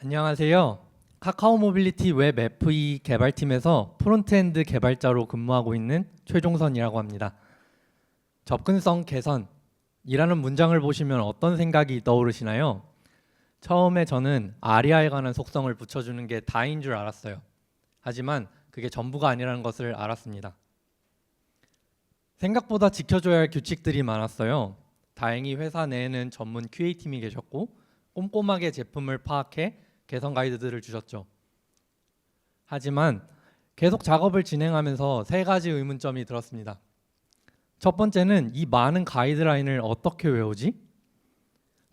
안녕하세요. 카카오 모빌리티 웹 FE 개발팀에서 프론트엔드 개발자로 근무하고 있는 최종선이라고 합니다. 접근성 개선이라는 문장을 보시면 어떤 생각이 떠오르시나요? 처음에 저는 아리아에 관한 속성을 붙여주는 게 다인 줄 알았어요. 하지만 그게 전부가 아니라는 것을 알았습니다. 생각보다 지켜줘야 할 규칙들이 많았어요. 다행히 회사 내에는 전문 QA팀이 계셨고 꼼꼼하게 제품을 파악해 개선 가이드들을 주셨죠. 하지만 계속 작업을 진행하면서 세 가지 의문점이 들었습니다. 첫 번째는 이 많은 가이드라인을 어떻게 외우지?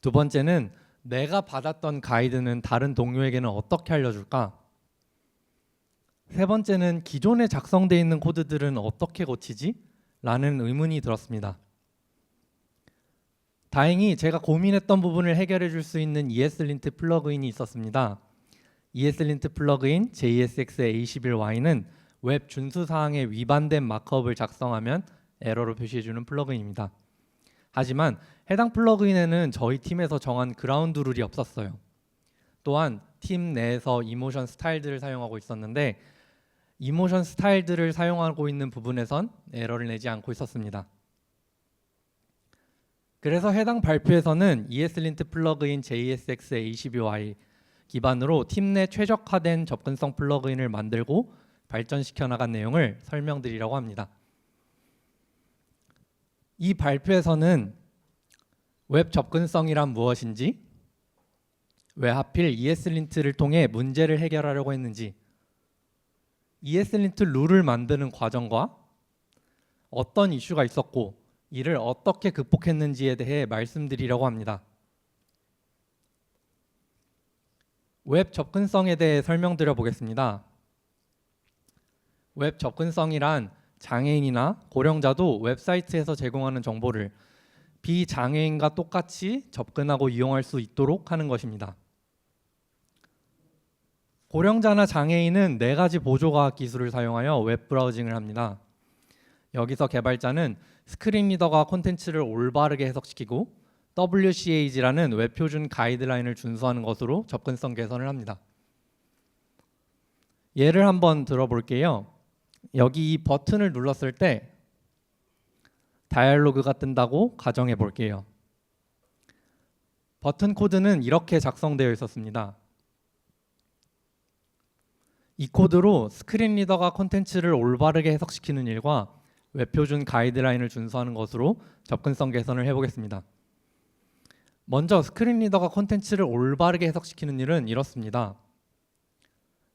두 번째는 내가 받았던 가이드는 다른 동료에게는 어떻게 알려줄까? 세 번째는 기존에 작성되어 있는 코드들은 어떻게 고치지? 라는 의문이 들었습니다. 다행히 제가 고민했던 부분을 해결해 줄 수 있는 ESLint 플러그인이 있었습니다. ESLint 플러그인 JSX-A11Y는 웹 준수 사항에 위반된 마크업을 작성하면 에러로 표시해주는 플러그인입니다. 하지만 해당 플러그인에는 저희 팀에서 정한 그라운드 룰이 없었어요. 또한 팀 내에서 이모션 스타일들을 사용하고 있었는데 이모션 스타일들을 사용하고 있는 부분에선 에러를 내지 않고 있었습니다. 그래서 해당 발표에서는 ESLint 플러그인 JSX-A12Y 기반으로 팀 내 최적화된 접근성 플러그인을 만들고 발전시켜 나간 내용을 설명드리려고 합니다. 이 발표에서는 웹 접근성이란 무엇인지, 왜 하필 ESLint를 통해 문제를 해결하려고 했는지, ESLint 룰을 만드는 과정과 어떤 이슈가 있었고 이를 어떻게 극복했는지에 대해 말씀드리려고 합니다. 웹 접근성에 대해 설명드려 보겠습니다. 웹 접근성이란 장애인이나 고령자도 웹사이트에서 제공하는 정보를 비장애인과 똑같이 접근하고 이용할 수 있도록 하는 것입니다. 고령자나 장애인은 4가지 보조과학 기술을 사용하여 웹 브라우징을 합니다. 여기서 개발자는 스크린 리더가 콘텐츠를 올바르게 해석시키고 WCAG라는 웹 표준 가이드라인을 준수하는 것으로 접근성 개선을 합니다. 예를 한번 들어볼게요. 여기 이 버튼을 눌렀을 때 다이얼로그가 뜬다고 가정해 볼게요. 버튼 코드는 이렇게 작성되어 있었습니다. 이 코드로 스크린 리더가 콘텐츠를 올바르게 해석시키는 일과 웹 표준 가이드라인을 준수하는 것으로 접근성 개선을 해보겠습니다. 먼저 스크린 리더가 콘텐츠를 올바르게 해석시키는 일은 이렇습니다.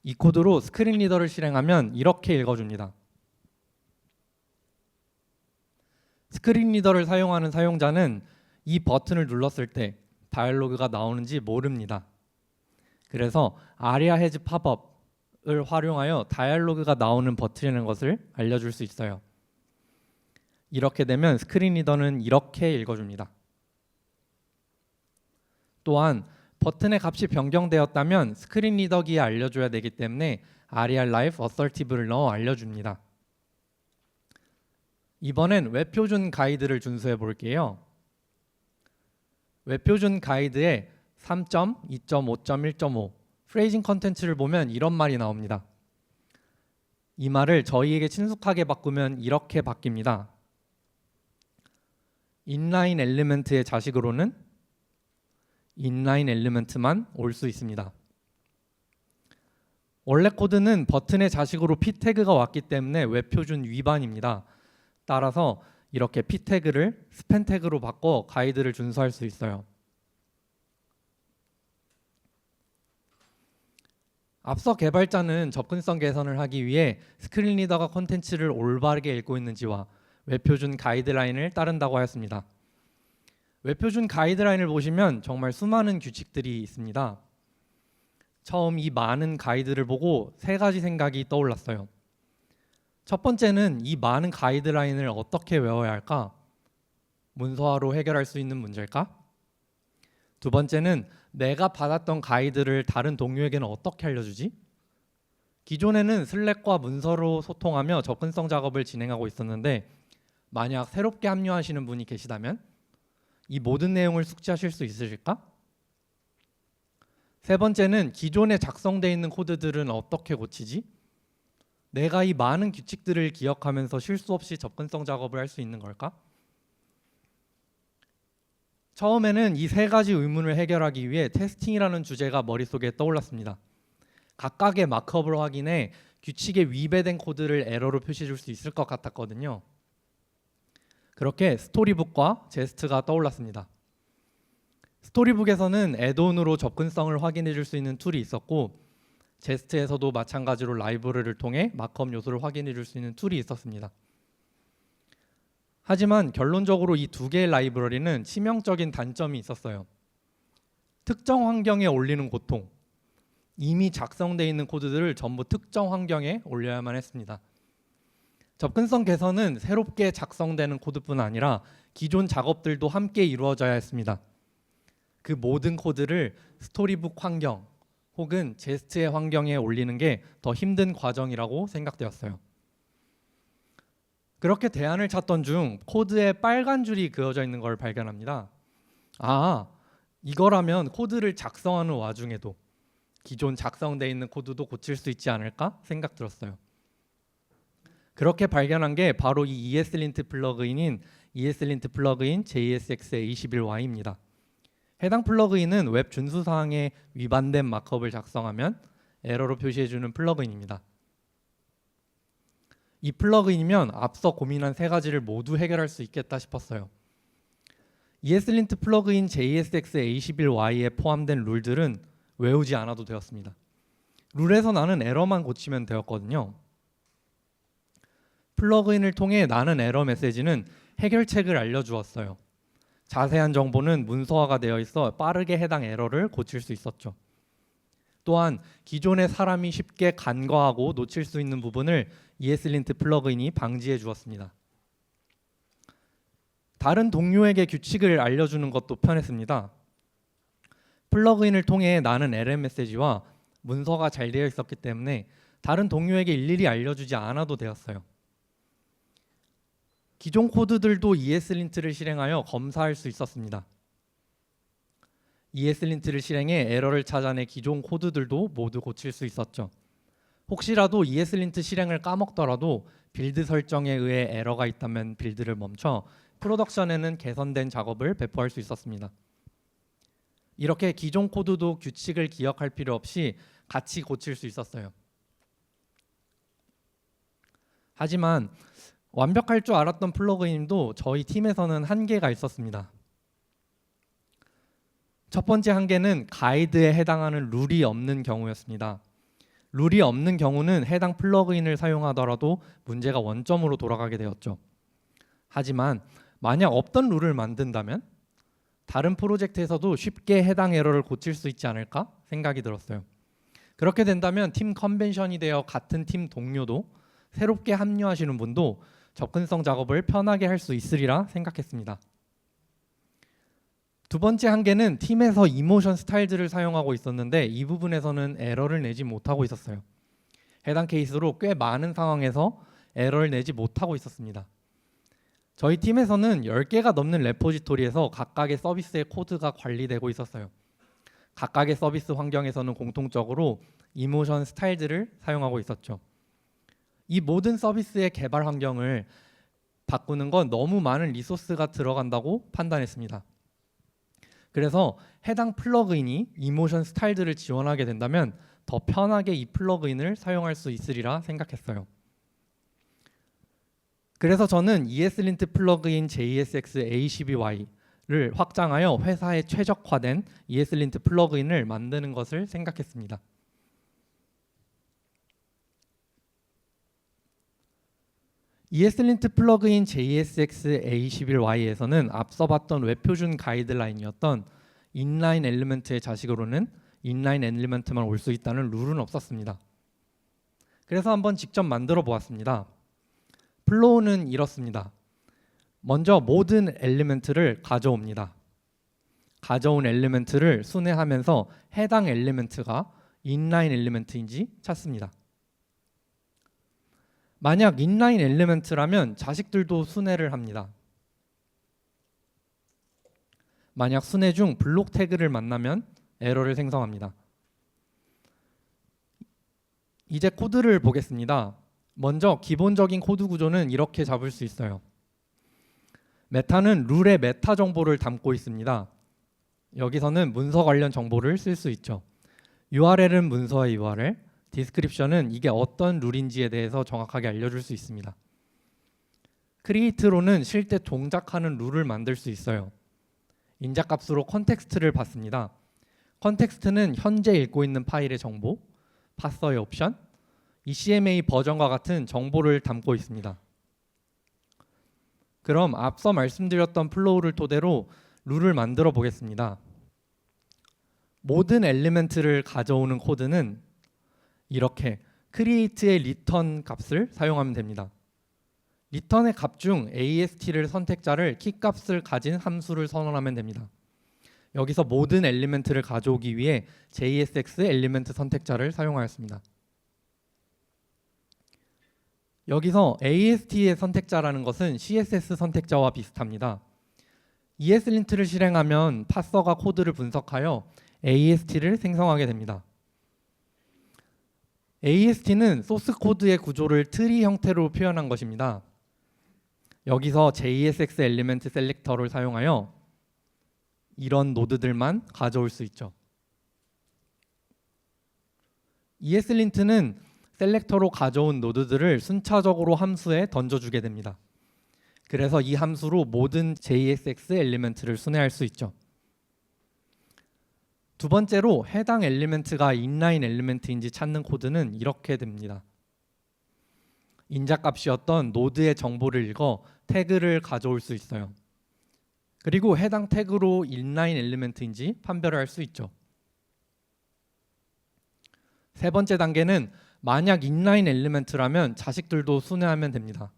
이 코드로 스크린 리더를 실행하면 이렇게 읽어줍니다. 스크린 리더를 사용하는 사용자는 이 버튼을 눌렀을 때 다이얼로그가 나오는지 모릅니다. 그래서 아리아 해즈 팝업을 활용하여 다이얼로그가 나오는 버튼이라는 것을 알려줄 수 있어요. 이렇게 되면 스크린 리더는 이렇게 읽어줍니다. 또한 버튼의 값이 변경되었다면 스크린 리더기에 알려줘야 되기 때문에 aria live assertive를 넣어 알려줍니다. 이번엔 웹 표준 가이드를 준수해 볼게요. 웹 표준 가이드의 3.2.5.1.5 프레이징 컨텐츠를 보면 이런 말이 나옵니다. 이 말을 저희에게 친숙하게 바꾸면 이렇게 바뀝니다. 인라인 엘리멘트의 자식으로는 인라인 엘리멘트만 올 수 있습니다. 원래 코드는 버튼의 자식으로 p 태그가 왔기 때문에 웹 표준 위반입니다. 따라서 이렇게 p 태그를 스팬 태그로 바꿔 가이드를 준수할 수 있어요. 앞서 개발자는 접근성 개선을 하기 위해 스크린 리더가 콘텐츠를 올바르게 읽고 있는지와 웹 표준 가이드라인을 따른다고 하였습니다. 웹 표준 가이드라인을 보시면 정말 수많은 규칙들이 있습니다. 처음 이 많은 가이드를 보고 3가지 생각이 떠올랐어요. 첫 번째는 이 많은 가이드라인을 어떻게 외워야 할까? 문서화로 해결할 수 있는 문제일까? 두 번째는 내가 받았던 가이드를 다른 동료에게는 어떻게 알려주지? 기존에는 슬랙과 문서로 소통하며 접근성 작업을 진행하고 있었는데 만약 새롭게 합류하시는 분이 계시다면 이 모든 내용을 숙지하실 수 있으실까? 세 번째는 기존에 작성되어 있는 코드들은 어떻게 고치지? 내가 이 많은 규칙들을 기억하면서 실수 없이 접근성 작업을 할 수 있는 걸까? 처음에는 이 세 가지 의문을 해결하기 위해 테스팅이라는 주제가 머릿속에 떠올랐습니다. 각각의 마크업을 확인해 규칙에 위배된 코드를 에러로 표시해 줄 수 있을 것 같았거든요. 그렇게 스토리북과 제스트가 떠올랐습니다. 스토리북에서는 애드온으로 접근성을 확인해 줄 수 있는 툴이 있었고, 제스트에서도 마찬가지로 라이브러리를 통해 마크업 요소를 확인해 줄 수 있는 툴이 있었습니다. 하지만 결론적으로 이 두 개의 라이브러리는 치명적인 단점이 있었어요. 특정 환경에 올리는 고통, 이미 작성되어 있는 코드들을 전부 특정 환경에 올려야만 했습니다. 접근성 개선은 새롭게 작성되는 코드뿐 아니라 기존 작업들도 함께 이루어져야 했습니다. 그 모든 코드를 스토리북 환경 혹은 제스트의 환경에 올리는 게 더 힘든 과정이라고 생각되었어요. 그렇게 대안을 찾던 중 코드에 빨간 줄이 그어져 있는 걸 발견합니다. 아, 이거라면 코드를 작성하는 와중에도 기존 작성되어 있는 코드도 고칠 수 있지 않을까 생각 들었어요. 그렇게 발견한 게 바로 이 ESLint 플러그인인 ESLint 플러그인 JSX-A21Y입니다. 해당 플러그인은 웹 준수 사항에 위반된 마크업을 작성하면 에러로 표시해주는 플러그인입니다. 이 플러그인이면 앞서 고민한 세 가지를 모두 해결할 수 있겠다 싶었어요. ESLint 플러그인 JSX-A21Y에 포함된 룰들은 외우지 않아도 되었습니다. 룰에서 나는 에러만 고치면 되었거든요. 플러그인을 통해 나는 에러 메시지는 해결책을 알려주었어요. 자세한 정보는 문서화가 되어 있어 빠르게 해당 에러를 고칠 수 있었죠. 또한 기존의 사람이 쉽게 간과하고 놓칠 수 있는 부분을 ESLint 플러그인이 방지해 주었습니다. 다른 동료에게 규칙을 알려주는 것도 편했습니다. 플러그인을 통해 나는 에러 메시지와 문서가 잘 되어 있었기 때문에 다른 동료에게 일일이 알려주지 않아도 되었어요. 기존 코드들도 ESLint를 실행하여 검사할 수 있었습니다. ESLint를 실행해 에러를 찾아내 기존 코드들도 모두 고칠 수 있었죠. 혹시라도 ESLint 실행을 까먹더라도 빌드 설정에 의해 에러가 있다면 빌드를 멈춰 프로덕션에는 개선된 작업을 배포할 수 있었습니다. 이렇게 기존 코드도 규칙을 기억할 필요 없이 같이 고칠 수 있었어요. 하지만 완벽할 줄 알았던 플러그인도 저희 팀에서는 한계가 있었습니다. 첫 번째 한계는 가이드에 해당하는 룰이 없는 경우였습니다. 룰이 없는 경우는 해당 플러그인을 사용하더라도 문제가 원점으로 돌아가게 되었죠. 하지만 만약 없던 룰을 만든다면 다른 프로젝트에서도 쉽게 해당 에러를 고칠 수 있지 않을까 생각이 들었어요. 그렇게 된다면 팀 컨벤션이 되어 같은 팀 동료도 새롭게 합류하시는 분도 접근성 작업을 편하게 할 수 있으리라 생각했습니다. 두 번째 한계는 팀에서 이모션 스타일들을 사용하고 있었는데 이 부분에서는 에러를 내지 못하고 있었어요. 해당 케이스로 꽤 많은 상황에서 에러를 내지 못하고 있었습니다. 저희 팀에서는 10개가 넘는 레포지토리에서 각각의 서비스의 코드가 관리되고 있었어요. 각각의 서비스 환경에서는 공통적으로 이모션 스타일들을 사용하고 있었죠. 이 모든 서비스의 개발 환경을 바꾸는 건 너무 많은 리소스가 들어간다고 판단했습니다. 그래서 해당 플러그인이 이모션 스타일들을 지원하게 된다면 더 편하게 이 플러그인을 사용할 수 있으리라 생각했어요. 그래서 저는 ESLint 플러그인 JSX-A12Y를 확장하여 회사에 최적화된 ESLint 플러그인을 만드는 것을 생각했습니다. ESLint 플러그인 JSX-A11Y에서는 앞서 봤던 웹표준 가이드라인이었던 인라인 엘리먼트의 자식으로는 인라인 엘리먼트만 올 수 있다는 룰은 없었습니다. 그래서 한번 직접 만들어 보았습니다. 플로우는 이렇습니다. 먼저 모든 엘리먼트를 가져옵니다. 가져온 엘리먼트를 순회하면서 해당 엘리먼트가 인라인 엘리먼트인지 찾습니다. 만약 인라인 엘리먼트라면 자식들도 순회를 합니다. 만약 순회 중 블록 태그를 만나면 에러를 생성합니다. 이제 코드를 보겠습니다. 먼저 기본적인 코드 구조는 이렇게 잡을 수 있어요. 메타는 룰의 메타 정보를 담고 있습니다. 여기서는 문서 관련 정보를 쓸 수 있죠. URL은 문서의 URL, 디스크립션은 이게 어떤 룰인지에 대해서 정확하게 알려줄 수 있습니다. create로는 실제 동작하는 룰을 만들 수 있어요. 인자값으로 컨텍스트를 받습니다. 컨텍스트는 현재 읽고 있는 파일의 정보, 파서의 옵션, ECMA 버전과 같은 정보를 담고 있습니다. 그럼 앞서 말씀드렸던 플로우를 토대로 룰을 만들어 보겠습니다. 모든 엘리멘트를 가져오는 코드는 이렇게 create의 return 값을 사용하면 됩니다. return의 값 중 AST를 선택자를 키 값을 가진 함수를 선언하면 됩니다. 여기서 모든 엘리멘트를 가져오기 위해 JSX 엘리멘트 선택자를 사용하였습니다. 여기서 AST의 선택자라는 것은 CSS 선택자와 비슷합니다. ESLint를 실행하면 파서가 코드를 분석하여 AST를 생성하게 됩니다. AST는 소스 코드의 구조를 트리 형태로 표현한 것입니다. 여기서 JSX 엘리멘트 셀렉터를 사용하여 이런 노드들만 가져올 수 있죠. ESLint는 셀렉터로 가져온 노드들을 순차적으로 함수에 던져주게 됩니다. 그래서 이 함수로 모든 JSX 엘리멘트를 순회할 수 있죠. 두 번째로 해당 엘리멘트가 인라인 엘리멘트인지 찾는 코드는 이렇게 됩니다. 인자값이었던 노드의 정보를 읽어 태그를 가져올 수 있어요. 그리고 해당 태그로 인라인 엘리멘트인지 판별을 할 수 있죠. 세 번째 단계는 만약 인라인 엘리멘트라면 자식들도 순회하면 됩니다.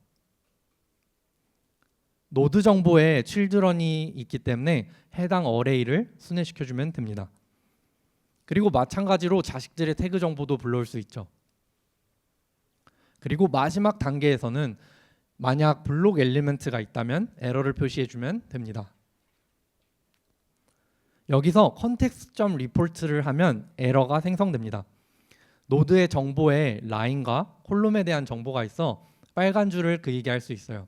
노드 정보에 children이 있기 때문에 해당 어레이를 순회시켜주면 됩니다. 그리고 마찬가지로 자식들의 태그 정보도 불러올 수 있죠. 그리고 마지막 단계에서는 만약 블록 엘리멘트가 있다면 에러를 표시해주면 됩니다. 여기서 context.report를 하면 에러가 생성됩니다. 노드의 정보에 라인과 콜룸에 대한 정보가 있어 빨간 줄을 그리게 할 수 있어요.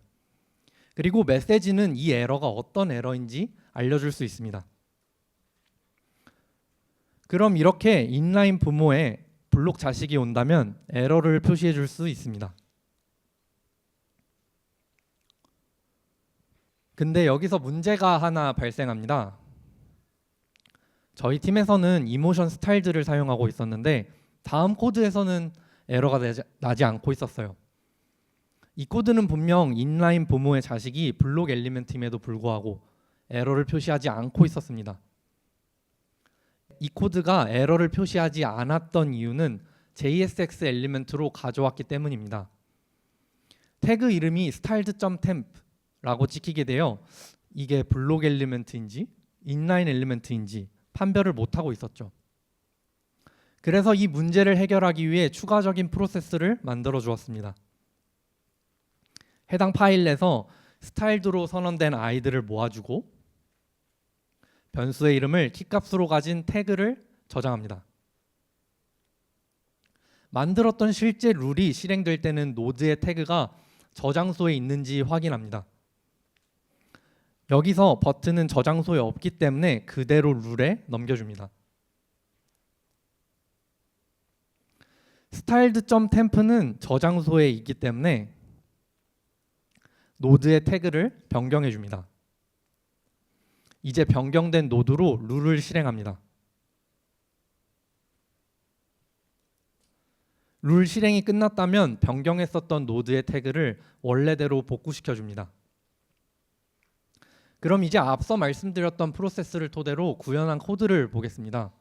그리고 메시지는 이 에러가 어떤 에러인지 알려줄 수 있습니다. 그럼 이렇게 인라인 부모에 블록 자식이 온다면 에러를 표시해 줄 수 있습니다. 근데 여기서 문제가 하나 발생합니다. 저희 팀에서는 이모션 스타일들을 사용하고 있었는데 다음 코드에서는 에러가 나지 않고 있었어요. 이 코드는 분명 인라인 부모의 자식이 블록 엘리멘트임에도 불구하고 에러를 표시하지 않고 있었습니다. 이 코드가 에러를 표시하지 않았던 이유는 JSX 엘리멘트로 가져왔기 때문입니다. 태그 이름이 styled.temp라고 찍히게 되어 이게 블록 엘리멘트인지 인라인 엘리멘트인지 판별을 못하고 있었죠. 그래서 이 문제를 해결하기 위해 추가적인 프로세스를 만들어 주었습니다. 해당 파일 내에서 스타일드로 선언된 아이들을 모아주고 변수의 이름을 키값으로 가진 태그를 저장합니다. 만들었던 실제 룰이 실행될 때는 노드의 태그가 저장소에 있는지 확인합니다. 여기서 버튼은 저장소에 없기 때문에 그대로 룰에 넘겨줍니다. styled.temp는 저장소에 있기 때문에 노드의 태그를 변경해 줍니다. 이제 변경된 노드로 룰을 실행합니다. 룰 실행이 끝났다면 변경했었던 노드의 태그를 원래대로 복구시켜 줍니다. 그럼 이제 앞서 말씀드렸던 프로세스를 토대로 구현한 코드를 보겠습니다.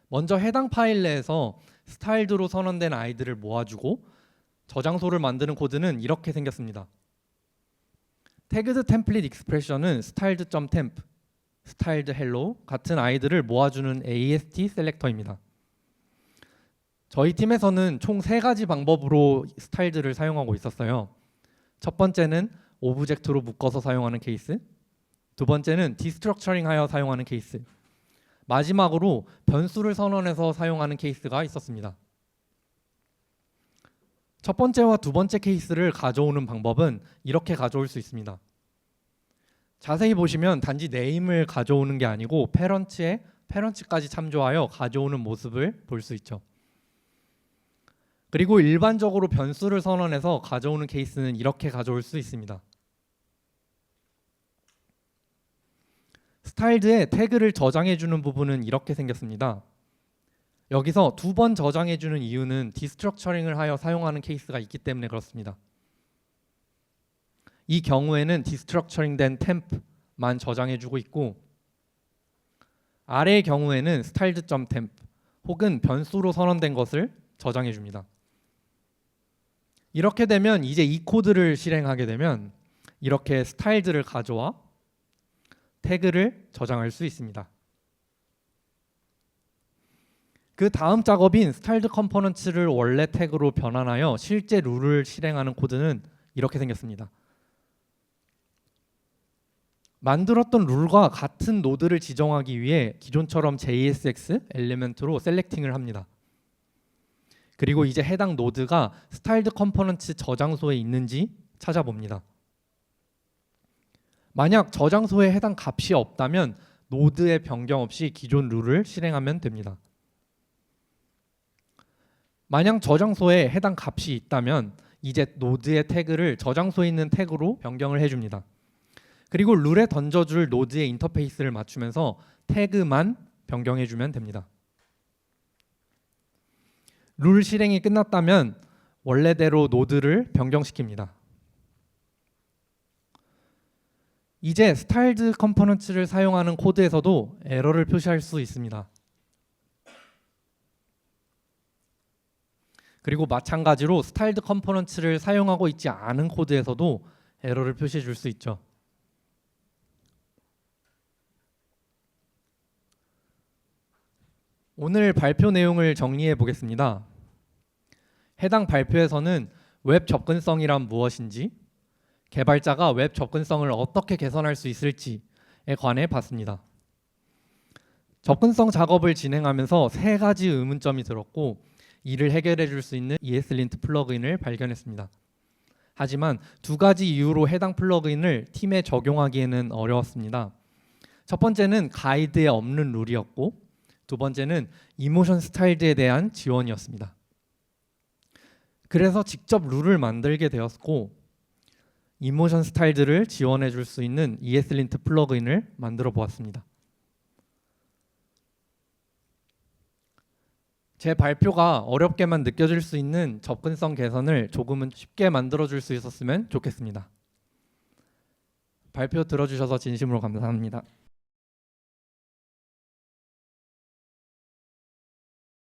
먼저 해당 파일 내에서 스타일드로 선언된 아이들을 모아주고 저장소를 만드는 코드는 이렇게 생겼습니다. 태그드 템플릿 익스프레션은 styled.temp, styled hello 같은 아이들을 모아주는 AST 셀렉터입니다. 저희 팀에서는 총 3가지 방법으로 스타일드를 사용하고 있었어요. 첫 번째는 오브젝트로 묶어서 사용하는 케이스, 두 번째는 디스트럭처링하여 사용하는 케이스, 마지막으로 변수를 선언해서 사용하는 케이스가 있었습니다. 첫 번째와 두 번째 케이스를 가져오는 방법은 이렇게 가져올 수 있습니다. 자세히 보시면 단지 네임을 가져오는 게 아니고 페런츠까지 참조하여 가져오는 모습을 볼 수 있죠. 그리고 일반적으로 변수를 선언해서 가져오는 케이스는 이렇게 가져올 수 있습니다. 스타일드에 태그를 저장해주는 부분은 이렇게 생겼습니다. 여기서 두 번 저장해주는 이유는 디스트럭처링을 하여 사용하는 케이스가 있기 때문에 그렇습니다. 이 경우에는 디스트럭처링된 템프만 저장해주고 있고, 아래의 경우에는 styled.temp 혹은 변수로 선언된 것을 저장해줍니다. 이렇게 되면 이제 이 코드를 실행하게 되면 이렇게 스타일드를 가져와 태그를 저장할 수 있습니다. 그 다음 작업인 styled components를 원래 태그로 변환하여 실제 룰을 실행하는 코드는 이렇게 생겼습니다. 만들었던 룰과 같은 노드를 지정하기 위해 기존처럼 JSX 엘리멘트로 셀렉팅을 합니다. 그리고 이제 해당 노드가 styled components 저장소에 있는지 찾아봅니다. 만약 저장소에 해당 값이 없다면 노드의 변경 없이 기존 룰을 실행하면 됩니다. 만약 저장소에 해당 값이 있다면 이제 노드의 태그를 저장소에 있는 태그로 변경을 해줍니다. 그리고 룰에 던져줄 노드의 인터페이스를 맞추면서 태그만 변경해주면 됩니다. 룰 실행이 끝났다면 원래대로 노드를 변경시킵니다. 이제 styled components를 사용하는 코드에서도 에러를 표시할 수 있습니다. 그리고 마찬가지로 styled components를 사용하고 있지 않은 코드에서도 에러를 표시해 줄 수 있죠. 오늘 발표 내용을 정리해 보겠습니다. 해당 발표에서는 웹 접근성이란 무엇인지, 개발자가 웹 접근성을 어떻게 개선할 수 있을지에 관해 봤습니다. 접근성 작업을 진행하면서 3가지 의문점이 들었고 이를 해결해 줄 수 있는 ESLint 플러그인을 발견했습니다. 하지만 2가지 이유로 해당 플러그인을 팀에 적용하기에는 어려웠습니다. 첫 번째는 가이드에 없는 룰이었고, 두 번째는 이모션 스타일드에 대한 지원이었습니다. 그래서 직접 룰을 만들게 되었고, 이모션 스타일드를 지원해 줄 수 있는 ESLint 플러그인을 만들어 보았습니다. 제 발표가 어렵게만 느껴질 수 있는 접근성 개선을 조금은 쉽게 만들어 줄 수 있었으면 좋겠습니다. 발표 들어주셔서 진심으로 감사합니다.